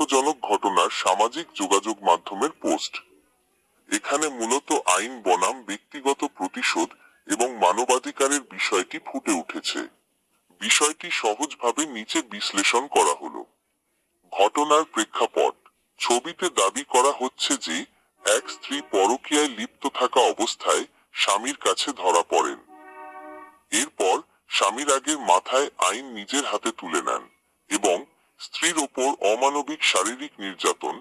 সন্দেহজনক ঘটনার সামাজিক যোগাযোগ মাধ্যমের পোস্ট। এখানে মূলত আইন বনাম ব্যক্তিগত প্রতিশোধ এবং মানবাধিকারের বিষয়টি ফুটে উঠেছে। বিষয়টি সহজভাবে নিচে বিশ্লেষণ করা হলো। ঘটনার প্রেক্ষাপট। ছবিতে দাবি করা হচ্ছে যে এক স্ত্রী পরকীয়ায় লিপ্ত থাকা অবস্থায় স্বামীর কাছে ধরা পড়েন। এরপর স্বামীর আগের মাথায় আইন নিজের হাতে তুলে নেন এবং স্ত্রীর ওপর অমানবিক শারীরিক নির্যাতন,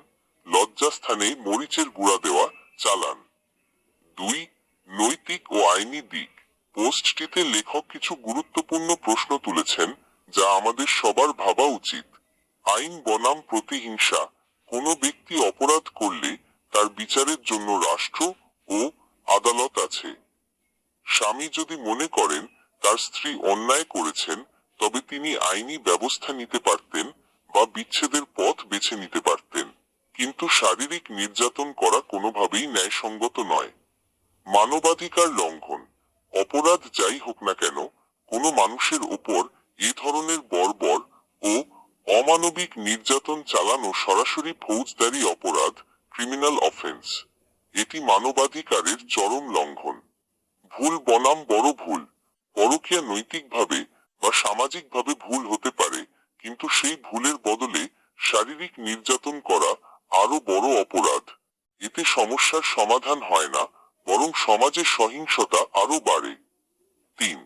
লজ্জাস্থানে মরিচের গুঁড়া দেওয়া চালান। 2. নৈতিক ও আইনি দিক। পোস্টটিতে লেখক কিছু গুরুত্বপূর্ণ প্রশ্ন তুলেছেন যা আমাদের সবার ভাবা উচিত। আইন বনাম প্রতিহিংসা। কোনো ব্যক্তি অপরাধ করলে তার বিচারের জন্য রাষ্ট্র ও আদালত আছে। স্বামী যদি মনে করেন তার স্ত্রী অন্যায় করেছেন, তবে তিনি আইনি ব্যবস্থা নিতে পারতেন বা বিচ্ছেদের পথ বেছে নিতে পারতেন। কিন্তু শারীরিক নির্যাতন করা কোনোভাবেই ন্যায়সঙ্গত নয়। মানবাধিকার লঙ্ঘন। অপরাধ যাই হোক না কেন, কোনো মানুষের ওপর এ ধরনের বর্বর ও অমানবিক নির্যাতন চালানো সরাসরি ফৌজদারি অপরাধ, ক্রিমিনাল অফেন্স। এটি মানবাধিকারের চরম লঙ্ঘন। ভুল বনাম বড় ভুল। পরকীয়া নৈতিকভাবে বা সামাজিকভাবে ভুল হতে পারে, কিন্তু সেই ভুলের বদলে শারীরিক নির্যাতন করা আরো বড় অপরাধ। এতে সমস্যার সমাধান হয় না, বরং সমাজে সহিংসতা আরো বাড়ে। 3.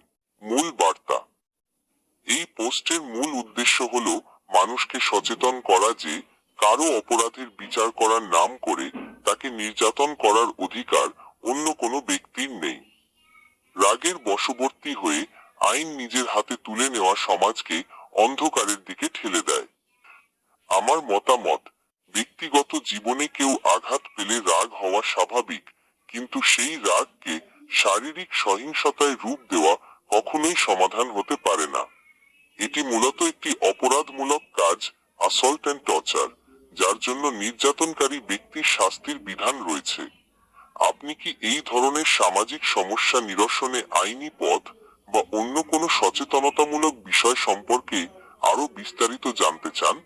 মূল বার্তা। এই পোস্টের মূল উদ্দেশ্য হল মানুষকে সচেতন করা যে কারো অপরাধের বিচার করার নাম করে তাকে নির্যাতন করার অধিকার অন্য কোনো ব্যক্তির নেই। রাগের বশবর্তী হয়ে আইন নিজের হাতে তুলে নেওয়া সমাজকে অন্ধকারের দিকে ঠেলে দেয়। আমার মতামত, ব্যক্তিগত জীবনে কেউ আঘাত পেলে রাগ হওয়া স্বাভাবিক, কিন্তু সেই রাগকে শারীরিক সহিংসতায় রূপ দেওয়া কখনোই সমাধান হতে পারে না। এটি মূলত একটি অপরাধমূলক কাজ, আসল্ট অ্যান্ড টর্চার, যার জন্য নির্যাতনকারী ব্যক্তির শাস্তির বিধান রয়েছে। আপনি কি এই ধরনের সামাজিক সমস্যা নিরসনে আইনি পথ বা অন্য কোনো সচেতনতামূলক বিষয় সম্পর্কে আরো বিস্তারিত জানতে চান?